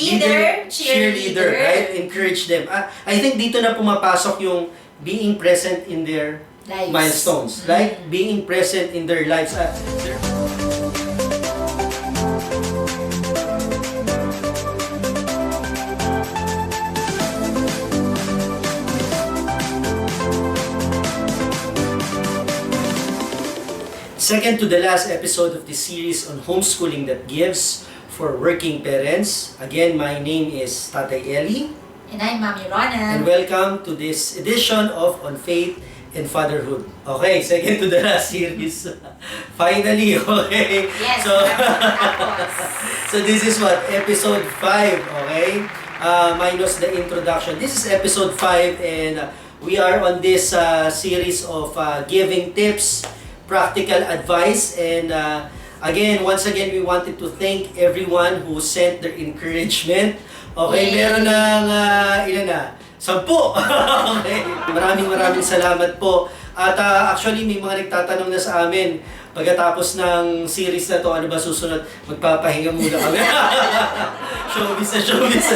Leader, cheerleader, right? Encourage them. I think dito na pumapasok yung being present in their lives. milestones. Like being present in their lives. Second to the last episode of this series on homeschooling that gives for working parents. Again, my name is Tatay Eli. And I'm Mami Rona. And welcome to this edition of On Faith and Fatherhood. Okay, second to the last series. Finally, okay? Yes, so this is what? Episode 5, okay? Minus the introduction. This is episode 5 and we are on this series of giving tips, practical advice, and once again, we wanted to thank everyone who sent their encouragement. Okay, meron ng ilan na? 10. Okay. Maraming salamat po. At actually, may mga nagtatanong na sa amin, pagkatapos ng series na to, ano ba susunod? Magpapahinga muna kami. Showbiz na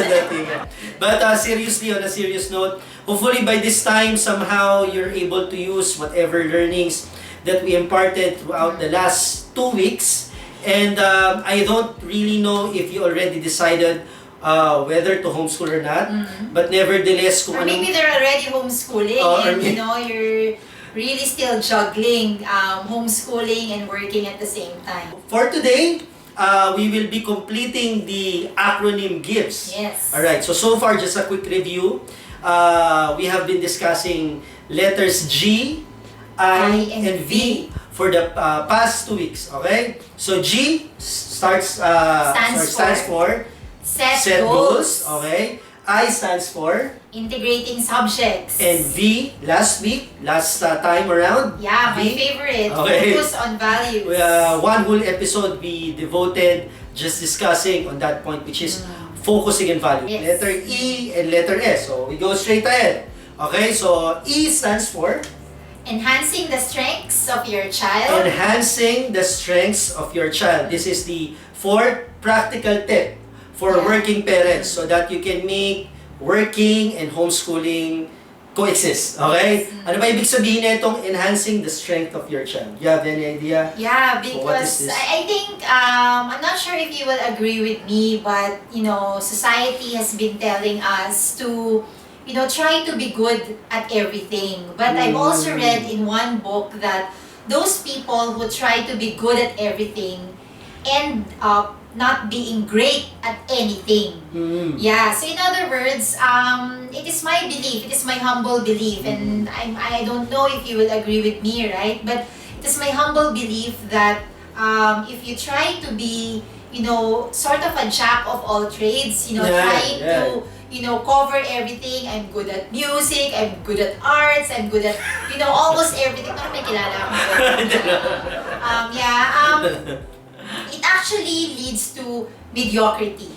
dating. But seriously, on a serious note, hopefully by this time, somehow, you're able to use whatever learnings that we imparted throughout the last 2 weeks. And I don't really know if you already decided whether to homeschool or not. But nevertheless, or maybe they're already homeschooling and you know, you're really still juggling homeschooling and working at the same time. For today, we will be completing the acronym G.I.V.E.S. Yes. Alright, so far, just a quick review. We have been discussing letters G, I, and V for the past 2 weeks, okay? So G stands for set goals, okay? I stands for integrating subjects. And V, last time around. Yeah, my V, favorite. okay. Focus on values. One whole episode we devoted just discussing on that point, which is focusing on values. Yes. Letter E and letter S. So we go straight ahead. Okay, so E stands for enhancing the strengths of your child. enhancing the strengths of your child. This is the 4th practical tip for working parents so that you can make working and homeschooling coexist. Okay? Ano ba ibig sabihin na itong enhancing the strength of your child? You have any idea? Yeah, So what because is this? I think, I'm not sure if you will agree with me, but, you know, society has been telling us to, you know, try to be good at everything. But I've also read in one book that those people who try to be good at everything end up not being great at anything. Yeah, so in other words, it is my belief, it is my humble belief, and I don't know if you will agree with me, right? But it is my humble belief that if you try to be, you know, sort of a jack of all trades, you know, trying to, you know, cover everything. I'm good at music, I'm good at arts, I'm good at, you know, almost everything. Parang may kilala ako. It actually leads to mediocrity.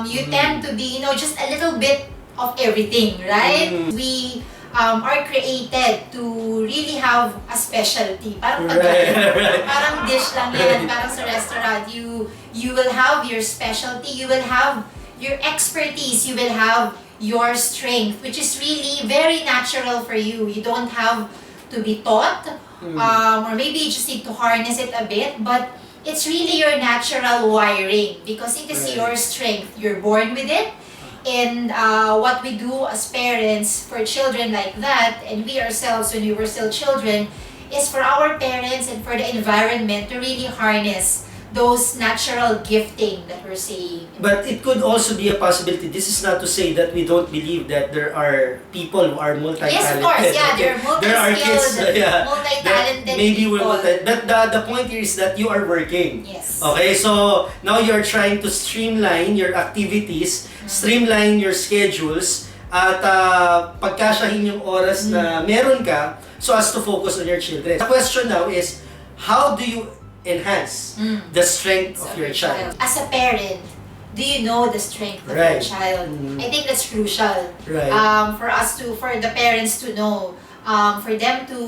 You tend to be, you know, just a little bit of everything, right? We are created to really have a specialty. Parang parang dish lang yan, parang sa restaurant. You will have your specialty, you will have your expertise, you will have your strength, which is really very natural for you. You don't have to be taught, or maybe you just need to harness it a bit, but it's really your natural wiring because it is your strength. You're born with it. And what we do as parents for children like that, and we ourselves when we were still children, is for our parents and for the environment to really harness those natural gifting that we're saying. But it could also be a possibility. This is not to say that we don't believe that there are people who are multi-talented. Yes, of course, yeah, okay? there are multi-skilled, yeah, multi-talented maybe people. But the point here is that you are working. Yes. Okay, so now you're trying to streamline your activities, streamline your schedules, at pagkasyahin yung oras na meron ka so as to focus on your children. The question now is, how do you enhance the strength of your child? As a parent, do you know the strength of your child? I think that's crucial. For the parents to know, for them to,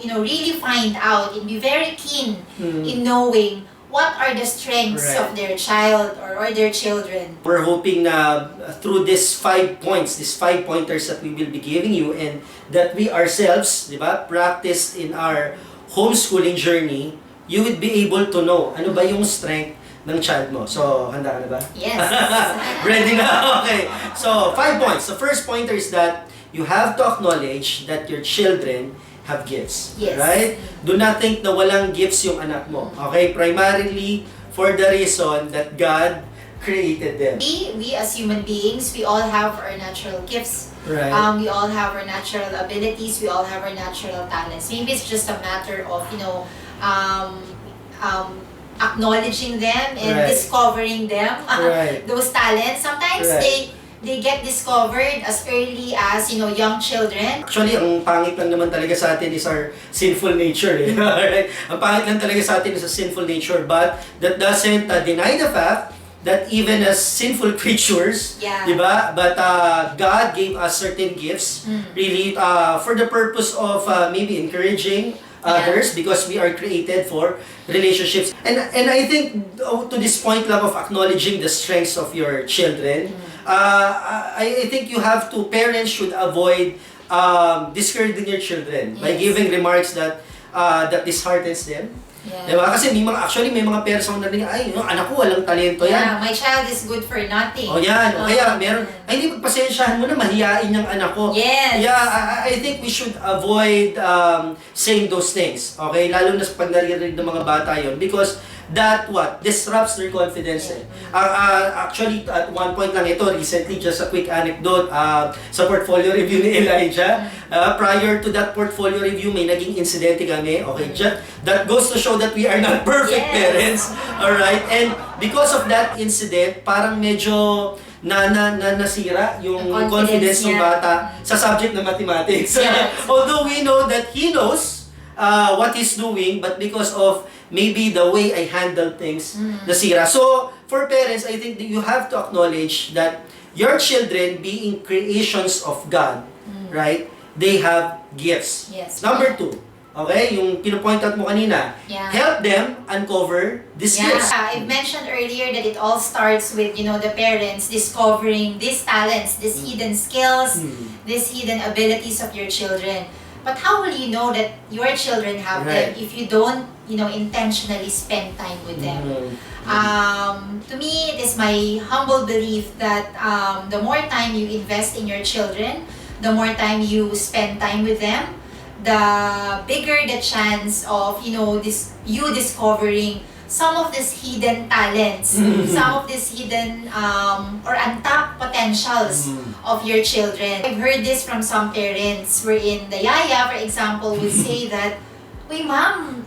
you know, really find out and be very keen in knowing what are the strengths Right. of their child or their children. We're hoping na through these 5 points, these 5 pointers that we will be giving you and that we ourselves, di ba, practiced in our homeschooling journey, you would be able to know ano ba yung strength ng child mo. So, handa ka na ba? Yes. Ready na? Okay. So, 5 points. The first pointer is that you have to acknowledge that your children have gifts. Yes. Right? Do not think na walang gifts yung anak mo. Okay? Primarily, for the reason that God created them. We as human beings, we all have our natural gifts. Right. We all have our natural abilities. We all have our natural talents. Maybe it's just a matter of, acknowledging them and Right. discovering them. Right. Those talents. Sometimes Right. they get discovered as early as, young children. Actually, ang pangit lang naman talaga sa atin is our sinful nature. Eh. Right? Ang pangit lang talaga sa atin is a sinful nature. But that doesn't deny the fact that even as sinful creatures, Yeah. diba? But God gave us certain gifts, really, for the purpose of maybe encouraging others, because we are created for relationships. And I think to this point lang of acknowledging the strengths of your children, I think parents should avoid discouraging your children by Yes. giving remarks that disheartens them. Yeah. Diba? Kasi may mga parents ang narinig, ay, yung anak ko walang talento yan. Yeah, my child is good for nothing. O yan, o kaya meron, ay hindi, pagpasensyahan mo na, mahiyain yung anak ko. Yes. Yeah, I think we should avoid saying those things. Okay? Lalo na pag naririnig ng mga bata yon, because that disrupts their confidence. Eh. Actually, at one point lang ito, recently, just a quick anecdote, sa portfolio review ni Elijah, prior to that portfolio review, may naging insidente kami. Okay, that goes to show that we are not perfect Yes. parents. Alright? And because of that incident, parang medyo nasira yung Ang confidence ng niya. bata sa subject ng mathematics. Yes. Although we know that he knows what he's doing, but because of maybe the way I handle things, nasira. So, for parents, I think that you have to acknowledge that your children being creations of God, right? They have gifts. Yes. Number 2, okay? Yung pinupoint out mo kanina, Yeah. help them uncover these gifts. I mentioned earlier that it all starts with, the parents discovering these talents, these hidden skills, these hidden abilities of your children. But how will you know that your children have them Right. if you don't, intentionally spend time with them? To me, it is my humble belief that the more time you invest in your children, the more time you spend time with them, the bigger the chance of, you discovering some of these hidden talents, some of these hidden or untapped potentials of your children. I've heard this from some parents wherein the yaya, for example, would say that, "Uy ma'am,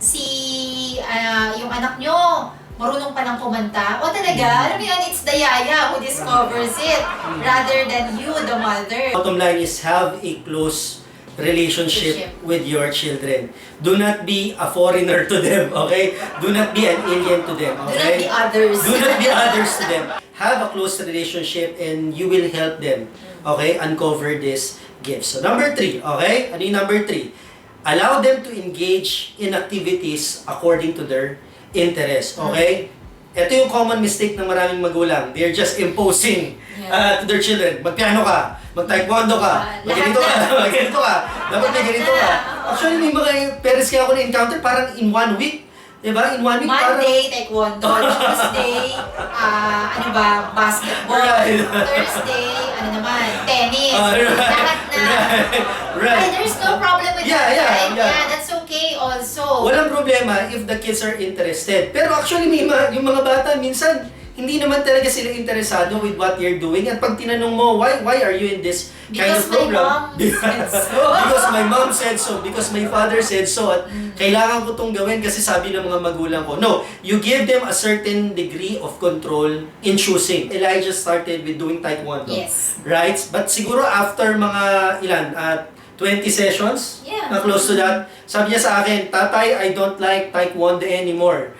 yung anak nyo, marunong pa ng kumanta." O talaga, alam mo yun, it's the yaya who discovers it rather than you, the mother. Bottom line is have a close relationship with your children. Do not be a foreigner to them, okay? Do not be an alien to them, Do not okay? be others. Do not be others to them. Have a close relationship and you will help them, okay? Uncover these gifts. So, number 3, okay? Ano yung number 3? Allow them to engage in activities according to their interest, okay? Ito yung common mistake ng maraming magulang. They're just imposing to their children. Magpiano ka, mag-taekwondo ka, magganito ka, magganito ka, dapat may ganito ka. Actually, may mga parents kaya ako na-encounter parang in 1 week. Diba? In 1 week parang... Monday, taekwondo. Tuesday, basketball. Right. Thursday, tennis. Right. Lahat na. Right. Ay, there's no problem with Yeah, that, yeah, right? yeah. Yeah, that's okay also. Walang problema if the kids are interested. Pero actually, yung mga bata, minsan, hindi naman talaga sila interesado with what you're doing. At pag tinanong mo, why are you in this kind of program? Because my mom said so. Because my father said so. At kailangan ko itong gawin kasi sabi ng mga magulang ko. No, you give them a certain degree of control in choosing. Elijah started with doing taekwondo. Yes. Right? But siguro after mga 20 sessions, close to that, sabi niya sa akin, "Tatay, I don't like taekwondo anymore."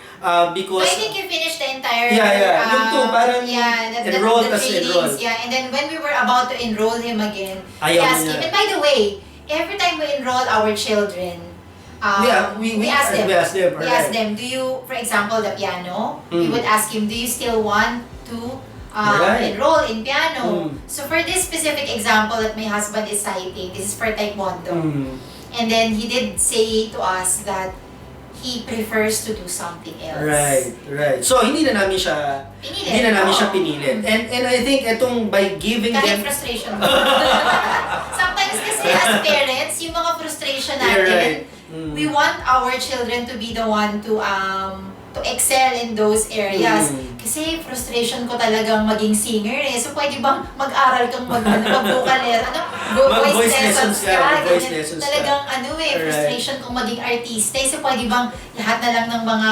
Because I think you finished the entire... Yung two, parang enroll the tas trainings. enroll. Yeah, and then when we were about to enroll him again, Ayaw we asked niya. him. And by the way, every time we enroll our children, we ask them. We ask them. We ask them, do you, for example, the piano, we would ask him, do you still want to enroll in piano? So for this specific example that my husband is citing, this is for taekwondo. And then he did say to us that he prefers to do something else. Right. So hindi na namin siya pinilit. And I think etong by giving kahit them frustration. Sometimes kasi as parents, yung mga frustration natin, we want our children to be the one to excel in those areas. Kasi frustration ko talagang maging singer eh. So pwede bang mag-aral kang mag-vocaler, voice lessons ka. Voice lessons ka. Talagang frustration kong maging artista. So pwede bang lahat na lang ng mga,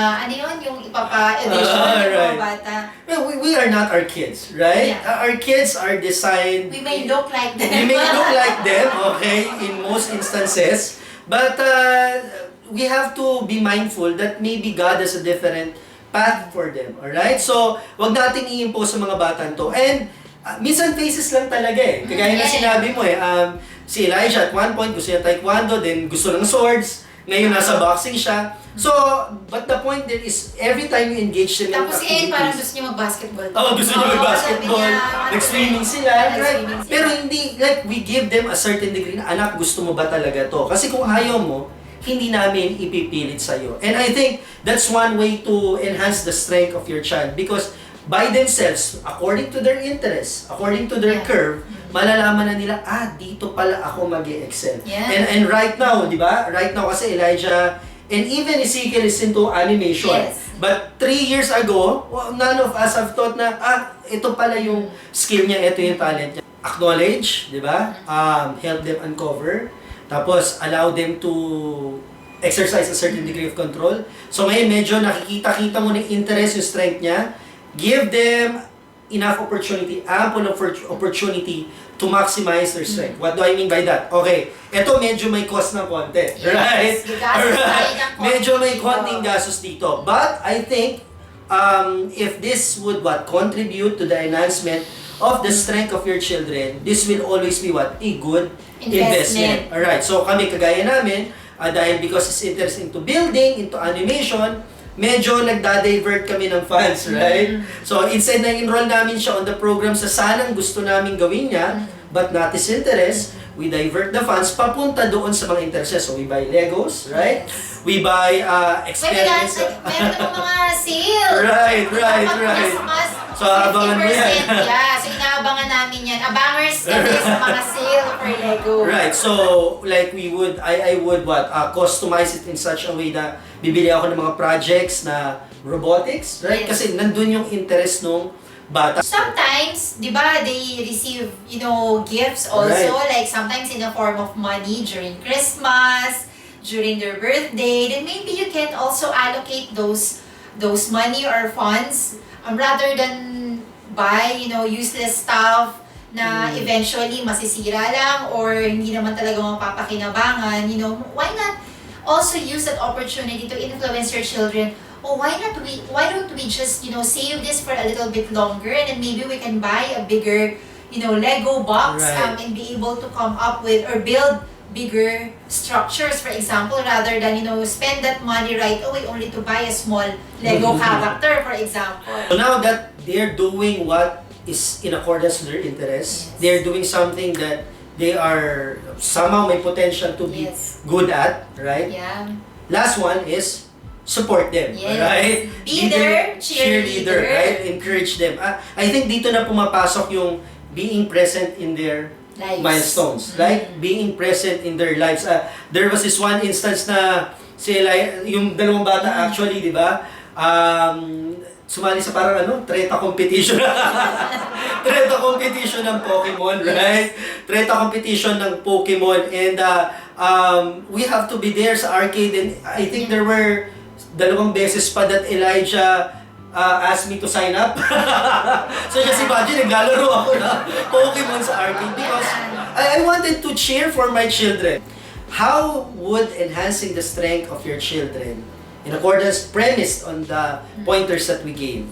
yung ipapa-audition ng mga bata. Well, we are not our kids, right? Yeah. Our kids are designed... We may look like them. We may look like them, okay, in most instances. But we have to be mindful that maybe God has a different path for them, alright? So, wag nating i-impose sa mga batang to. And, minsan phases lang talaga eh. Kagaya na sinabi mo eh, si Elijah at one point gusto niya taekwondo, then gusto ng swords, ngayon nasa boxing siya. So, but the point there is, every time you engage them in tapos activities... Tapos parang gusto niya mag-basketball. Gusto niya mag-basketball, nag-swimming sila, right? Pero hindi, like, we give them a certain degree na, anak, gusto mo ba talaga to? Kasi kung ayaw mo, hindi namin ipipilit sa'yo. And I think that's one way to enhance the strength of your child because by themselves, according to their interests, according to their curve, malalaman na nila, dito pala ako mag-e-excel. And right now, di ba? Right now kasi Elijah and even Ezekiel is into animation. But 3 years ago, none of us have thought na, ito pala yung skill niya, ito yung talent niya. Acknowledge, di ba? Help them uncover. Tapos, allow them to exercise a certain degree of control. So ngayon, medyo nakikita-kita mo ng interest, yung strength niya. Give them enough opportunity, ample opportunity to maximize their strength. What do I mean by that? Okay, eto medyo may cost ng konti. Right? Medyo may konting gastos dito. But I think, if this would contribute to the enhancement of the strength of your children, this will always be a good investment. Alright, so kami kagaya namin, dahil because it's interested into building, into animation, medyo nagda-divert kami ng funds, right? So instead na enroll namin siya on the program sa sanang gusto namin gawin niya, but not his interest, we divert the funds papunta doon sa mga interests. So we buy Legos, right? We buy experiments. Meron namang mga sale. Right. So abangan mo yan. So inaabangan namin yan. Abangers kami sa mga sale for Lego. Right. So like I would customize it in such a way na bibili ako ng mga projects na robotics, right? Kasi nandun yung interest nung bata. Sometimes, di ba, they receive, gifts also, like sometimes in the form of money during Christmas, during their birthday, then maybe you can also allocate those money or funds rather than buy, useless stuff na eventually masisira lang or hindi naman talaga mapapakinabangan, why not also use that opportunity to influence your children? Why don't we just, save this for a little bit longer and then maybe we can buy a bigger, Lego box and be able to come up with or build bigger structures, for example, rather than, spend that money right away only to buy a small Lego character, for example. So now that they're doing what is in accordance with their interests, they're doing something that they are somehow may potential to be good at, right? Yeah. Last one is support them, right? Be their cheerleader, right? Encourage them. I think dito na pumapasok yung being present in their milestones, right? Being present in their lives. There was this one instance na yung dalawang bata actually, di ba? Sumali sa parang treta competition. Treta competition ng Pokemon, right? Treta competition ng Pokemon and we have to be there sa arcade and I think there were 2 beses pa that Elijah asked me to sign up. So just imagine, naglalaro ako na Pokemon sa arcade because I wanted to cheer for my children. How would enhancing the strength of your children, in accordance, premised on the pointers that we gave,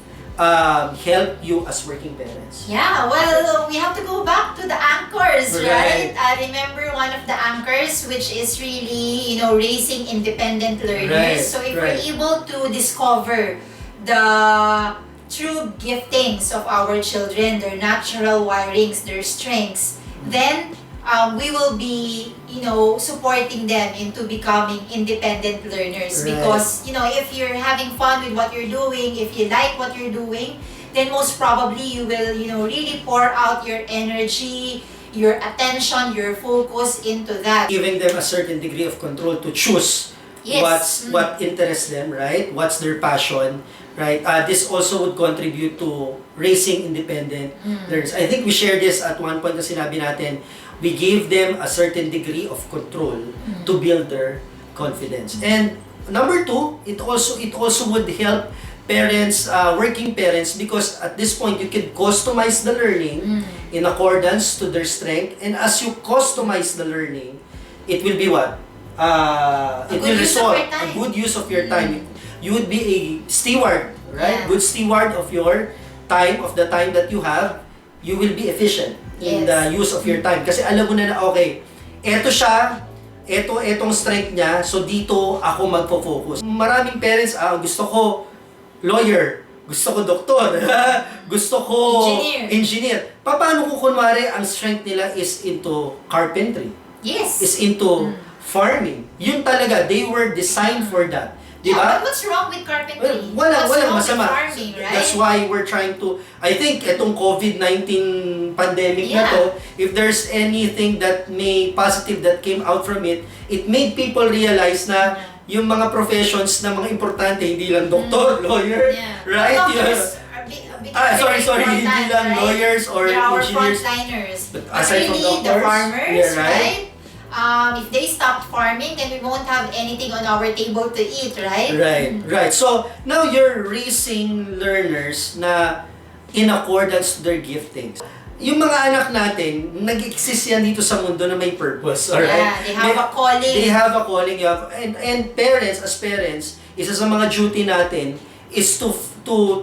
help you as working parents? Yeah, well, we have have to go back to the anchors, right? Right. I remember one of the anchors, which is really, raising independent learners. Right, So if right. we're able to discover the true giftings of our children, their natural wirings, their strengths, then we will be, supporting them into becoming independent learners. Right. Because, if you're having fun with what you're doing, if you like what you're doing, then most probably you will, really pour out your energy, your attention, your focus into that. Giving them a certain degree of control to choose Yes. what interests them, right? What's their passion, right? This also would contribute to raising independent learners. I think we shared this at one point na sinabi natin, we gave them a certain degree of control to build their confidence. And number two, it also would help parents, working parents, because at this point you can customize the learning in accordance to their strength. And as you customize the learning, it will be what? It will result a good use of your time. You would be a steward, right? Yeah. Good steward of your time, of the time that you have. You will be efficient in the use of your time. Kasi alam mo na okay, eto siya, etong strength niya, so dito ako magpo-focus. Maraming parents, gusto ko lawyer, gusto ko doktor, gusto ko engineer. Paano kung kunwari ang strength nila is into carpentry? Yes. Is into farming. Yun talaga, they were designed for that. Diba? Yeah, but what's wrong with carpentry? Walang wrong masama. with farming, right? That's why we're trying to, I think itong COVID-19 pandemic na to, if there's anything that may positive that came out from it, it made people realize na yung mga professions na mga importante, hindi lang doktor, lawyer, right? Doctors sorry, hindi lang lawyers or engineers. Frontliners. But aside from doctors, the farmers, right? If they stopped farming, then we won't have anything on our table to eat, right? Right. So, now you're raising learners na in accordance to their giftings. Yung mga anak natin, nag-exist yan dito sa mundo na may purpose, alright? Yeah, they have a calling. They have a calling. And parents, as parents, isa sa mga duty natin is to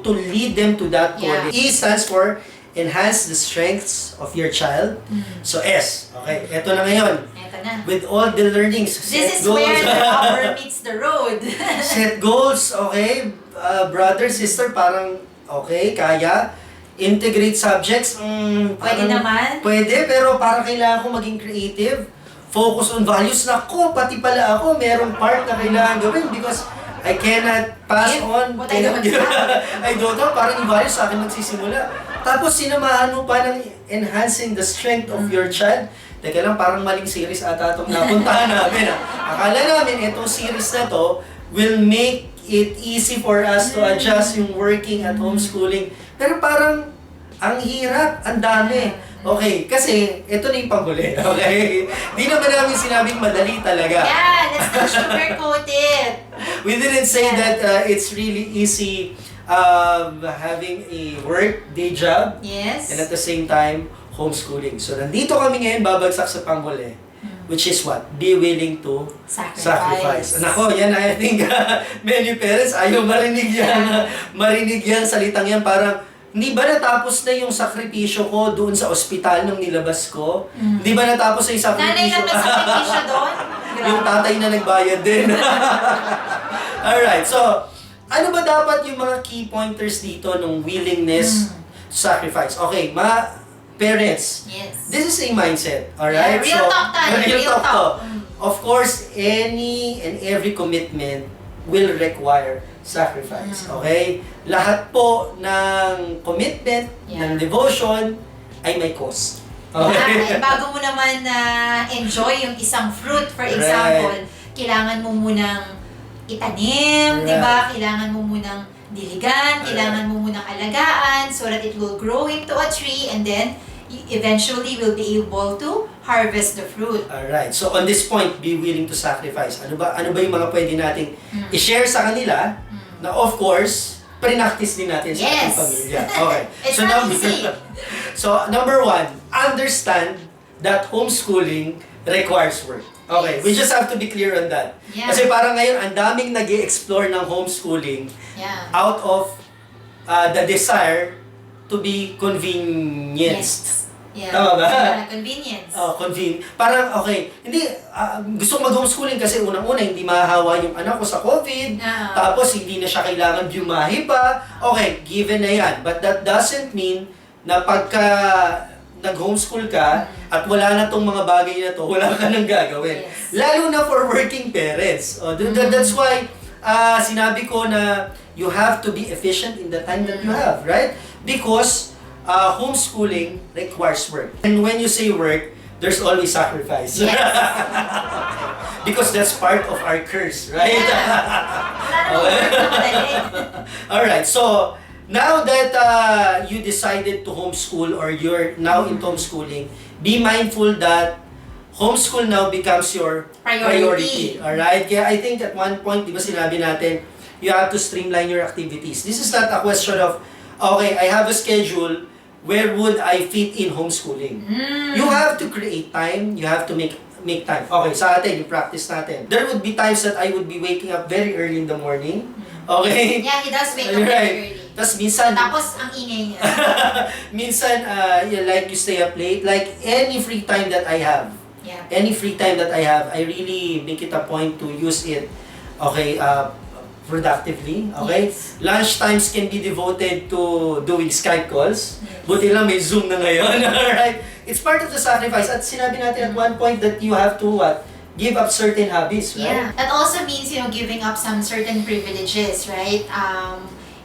lead them to that calling. E stands for enhance the strengths of your child. So S, okay, eto na ngayon. Eto na. With all the learnings, This is where the rubber meets the road. Set goals, okay? Brother, sister, parang okay, kaya. Integrate subjects, Pwede naman. Pwede, pero parang kailangan ko maging creative. Focus on values. Nako, pati pala ako, merong part na kailangan gawin because I cannot pass on. What I don't have. I don't know, parang yung values sa akin nagsisimula. Tapos sinamahan mo pa ng enhancing the strength of your child. Teka lang, parang maling series ata itong napuntahan namin. Akala namin itong series na to will make it easy for us to adjust yung working at homeschooling. Pero parang ang hirap, ang dami. Okay, kasi ito na yung panghuli. Okay? Di naman namin sinabing madali talaga. Yeah, let's not sugarcoat it. We didn't say that it's really easy having a work, day job, Yes. and at the same time, homeschooling. So, nandito kami ngayon babagsak sa panghuli, which is what? Be willing to sacrifice. Nako, yan I think many parents ayaw marinig yan, salitang yan, parang hindi ba natapos na yung sakripisyo ko doon sa ospital nung nilabas ko? Hindi ba natapos na yung sakripisyo? Nanay lang na sakripisyo doon? Yung tatay na nagbayad din. Alright, so, ano ba dapat yung mga key pointers dito ng willingness to sacrifice? Okay, parents, Yes. this is a mindset, alright? Yeah, real talk tayo, real talk. to. Of course, any and every commitment will require sacrifice, okay? Lahat po ng commitment, ng devotion, ay may cost. Okay? Bago mo naman enjoy yung isang fruit, for example, kailangan mo munang itanim, di ba? Kailangan mo munang diligan, kailangan mo munang alagaan so that it will grow into a tree and then eventually will be able to harvest the fruit. Alright. So on this point, be willing to sacrifice. Ano ba yung mga pwede nating i-share sa kanila na of course, pre-practice din natin sa ating pamilya. Okay. It's not easy. So number one, understand that homeschooling requires work. Okay, we just have to be clear on that. Yeah. Kasi parang ngayon, ang daming nag-i-explore ng homeschooling out of the desire to be convenienced. Yeah. Tama ba? Yeah, convenience. Convenient. Parang, okay, hindi, gusto ko mag-homeschooling kasi unang-una, hindi mahahawa yung anak ko sa COVID, tapos hindi na siya kailangan bumahi pa. Okay, given na yan. But that doesn't mean na pagka nag-homeschool ka at wala na tong mga bagay na to, wala ka nang gagawin. Yes. Lalo na for working parents. That's why sinabi ko na you have to be efficient in the time that you have, right? Because homeschooling requires work. And when you say work, there's always sacrifice. Yes. Because that's part of our curse, right? Alright, so now that you decided to homeschool or you're now into homeschooling, be mindful that homeschool now becomes your priority. Alright? Kaya I think at one point, di ba sinabi natin, you have to streamline your activities. This is not a question of, okay, I have a schedule, where would I fit in homeschooling? You have to create time, you have to make time. Okay, sa atin, yung practice natin. There would be times that I would be waking up very early in the morning. Okay? Yeah, he does wake up very early. Tapos minsan... Tapos, ang ingay niya. minsan, like you stay up late. Like, any free time that I have, I really make it a point to use it, okay, productively, okay? Yes. Lunch times can be devoted to doing Skype calls. Buti lang may Zoom na ngayon, alright? It's part of the sacrifice. At sinabi natin at one point that you have to, give up certain hobbies, right? Yeah. That also means, giving up some certain privileges, right?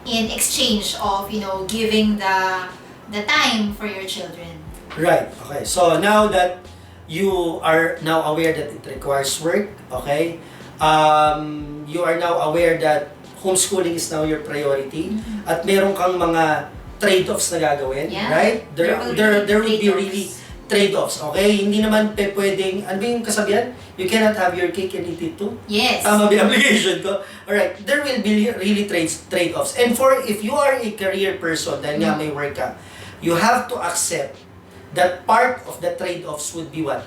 In exchange of, giving the time for your children. Right, okay. So now that you are now aware that it requires work, okay? You are now aware that homeschooling is now your priority at meron kang mga trade-offs na gagawin, right? There will be really trade-offs, okay? Hindi naman pwedeng, ano ba yung kasabihan? You cannot have your cake and eat it too? Yes. Tama ba yung application ko? Alright, there will be really trade-offs. And if you are a career person, dahil nga may work ka, you have to accept that part of the trade-offs would be what?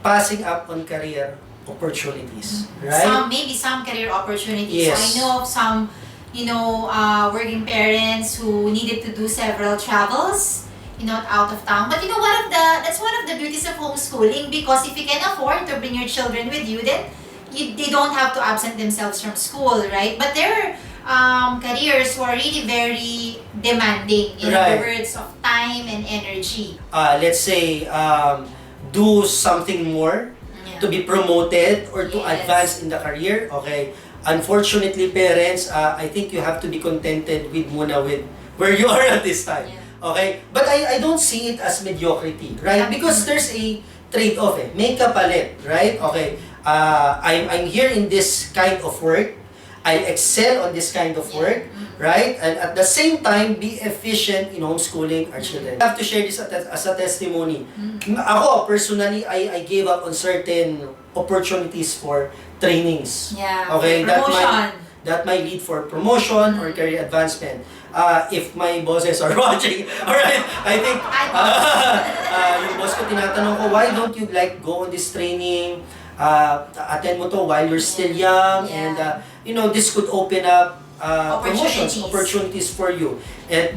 Passing up on career opportunities, right? Maybe some career opportunities. Yes. So I know of some, working parents who needed to do several travels, out of town. But that's one of the beauties of homeschooling, because if you can afford to bring your children with you, then they don't have to absent themselves from school, right? But there are careers who are really very demanding in the words of time and energy. Let's say, do something more to be promoted or to advance in the career, okay? Unfortunately, parents, I think you have to be contented with where you are at this time, okay? But I don't see it as mediocrity, right? Because there's a trade-off, may kapalit, right? Okay, I'm here in this kind of work, I excel on this kind of work, right? And at the same time, be efficient in homeschooling our children. I have to share this as a testimony. Ako, personally, I gave up on certain opportunities for trainings. Yeah, okay, promotion. That might lead for promotion or career advancement. If my bosses are watching, alright, I think, yung boss ko tinatanong ko, why don't you go on this training? Attend mo to while you're still young, and this could open up opportunities for you.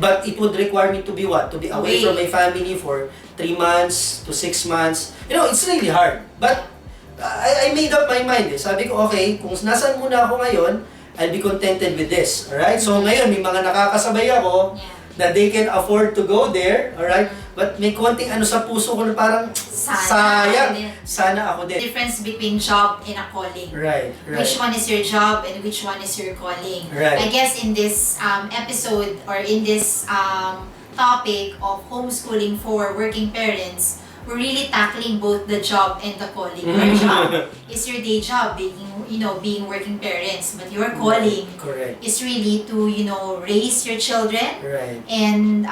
But it would require me to be what? To be away from my family for 3 months to 6 months. It's really hard. But I made up my mind. Sabi ko, okay, kung nasan muna ako ngayon, I'll be contented with this. Alright? So ngayon, may mga nakakasabay ako na they can afford to go there. Alright? But may konting sa puso ko na parang sayang. Sana ako din. Difference between job and a calling. Right. Which one is your job and which one is your calling? Right. I guess in this episode or in this topic of homeschooling for working parents, we're really tackling both the job and the calling. Your job is your day job, being working parents, but your calling is really to raise your children and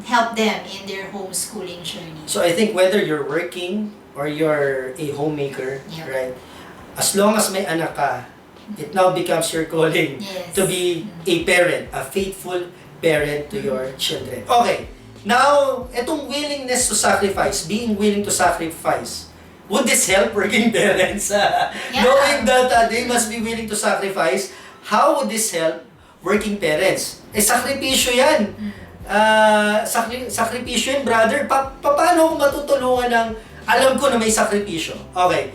help them in their homeschooling journey. So I think whether you're working or you're a homemaker, right? As long as may anak ka, it now becomes your calling to be a parent, a faithful parent to your children. Okay. Now, itong willingness to sacrifice, being willing to sacrifice, would this help working parents? Knowing that they must be willing to sacrifice, how would this help working parents? Sakripisyo yan. sakripisyo yun, brother. Paano ako matutulungan ng alam ko na may sakripisyo? Okay.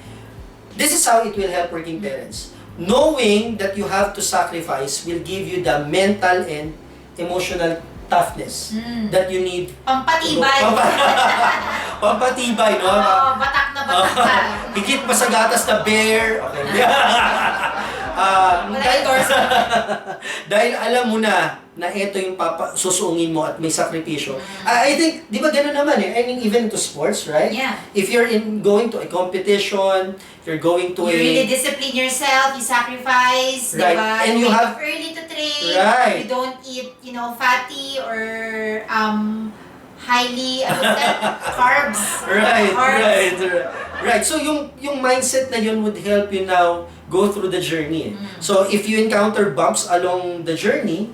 This is how it will help working parents. Knowing that you have to sacrifice will give you the mental and emotional toughness that you need. Pampatibay. Pampatibay, no? Oo, batak na batak ka. Higit pa sa gatas na bear. Okay. Wala endorsement. Dahil alam mo na ito yung susuungin mo at may sakripisyo. I think, di ba gano'n naman eh? I mean, even to sports, right? Yeah. If you're going to a competition, if you're going to you really discipline yourself, you sacrifice, right. diba? And you you wake have up early to train. right. You don't eat, fatty or highly carbs. Right. So yung mindset na yun would help you now go through the journey. So if you encounter bumps along the journey,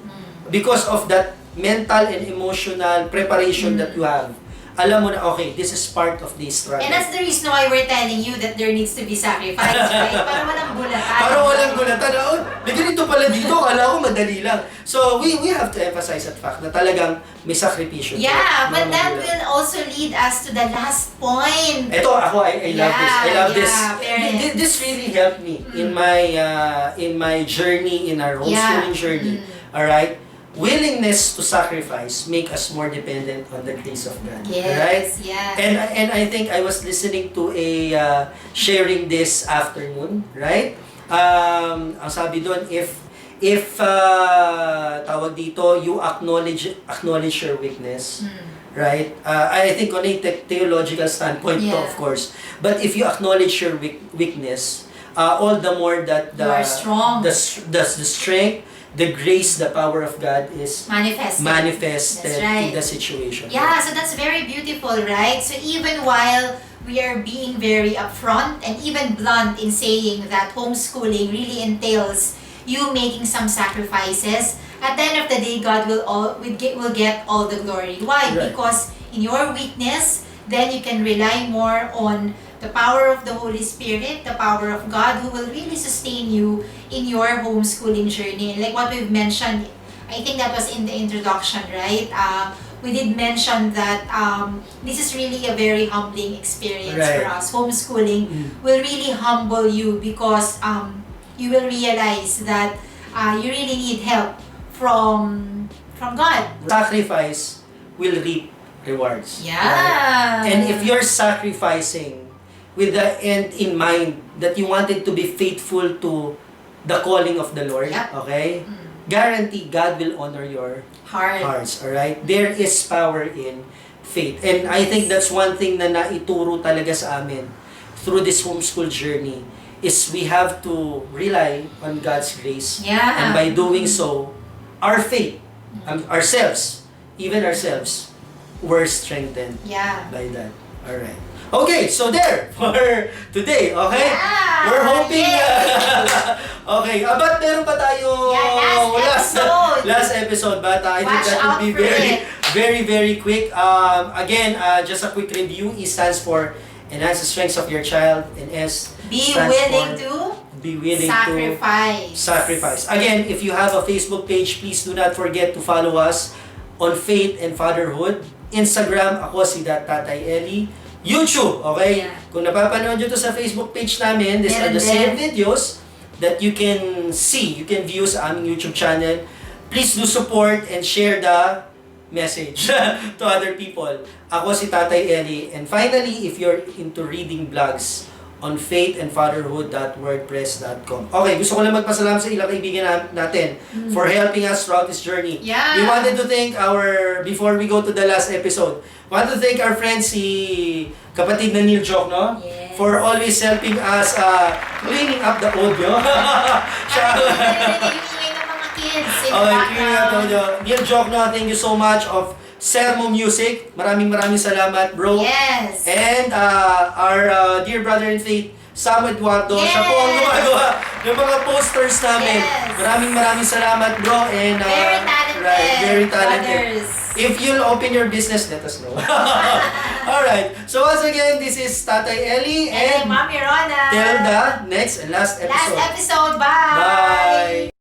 because of that mental and emotional preparation that you have, alam mo na, okay, this is part of this struggle. And that's the reason why we're telling you that there needs to be sacrifice, right? Para walang gulatan. Para walang gulatan. Oh, may ganito pala dito. Kala ko madali lang. So, we have to emphasize that fact na talagang may sakripisyo. Yeah, but that will also lead us to the last point. Ito, ako, I love this. I love this. Parents. This really helped me in my journey, in our homeschooling journey. Alright? Willingness to sacrifice make us more dependent on the grace of God. Yes, right? yeah. And I think I was listening to a sharing this afternoon, right? Ang sabi doon, if tawag dito, you acknowledge your weakness, right? I think on a theological standpoint, of course. But if you acknowledge your weakness, all the more that you are strong. The strength, the grace, the power of God is manifested in the situation. Yeah, so that's very beautiful, right? So even while we are being very upfront and even blunt in saying that homeschooling really entails you making some sacrifices, at the end of the day, God will get all the glory. Why? Right. Because in your weakness, then you can rely more on the power of the Holy Spirit, the power of God, who will really sustain you in your homeschooling journey. And like what we've mentioned, I think that was in the introduction, right? We did mention that this is really a very humbling experience for us. Homeschooling will really humble you because you will realize that you really need help from God. Sacrifice will reap rewards. Yeah. Right? And if you're sacrificing with the end in mind that you wanted to be faithful to the calling of the Lord, okay? Guarantee God will honor your hearts, alright? There is power in faith. And I think that's one thing na naituro talaga sa amin through this homeschool journey is we have to rely on God's grace. Yeah. And by doing so, our faith, even ourselves, were strengthened by that. Alright. Okay, so there for today, okay? Yeah, We're hoping okay, but meron pa tayo last episode, but I think that will be very quick. Again, just a quick review. E stands for enhance the strengths of your child, and S be stands willing for to sacrifice. Again, if you have a Facebook page, please do not forget to follow us on Faith and Fatherhood. Instagram, ako si Tatay Eli. YouTube, okay? Yeah. Kung napapanood nyo to sa Facebook page namin, these are the same videos that you can see, you can view sa aming YouTube channel. Please do support and share the message to other people. Ako si Tatay Eli. And finally, if you're into reading blogs, on faithandfatherhood.wordpress.com. Okay, gusto ko lang magpasalamat sa ilang kaibigan natin for helping us throughout this journey. Yeah. We wanted to thank before we go to the last episode, wanted to thank our friend si kapatid na Neil Joke, no? Yes. For always helping us cleaning up the audio. Cleaning up the audio. Neil Joke, no? Thank you so much of Sermo Music. Maraming salamat, bro. Yes. And our dear brother in faith, Sam Eduardo. Yes. Siya po ang gumagawa ng mga posters namin. Yes. Maraming salamat, bro. And very talented. Very talented. Brothers. If you'll open your business, let us know. Alright. So once again, this is Tatay Eli and Mommy Rona. Till the next and last episode. Bye. Bye.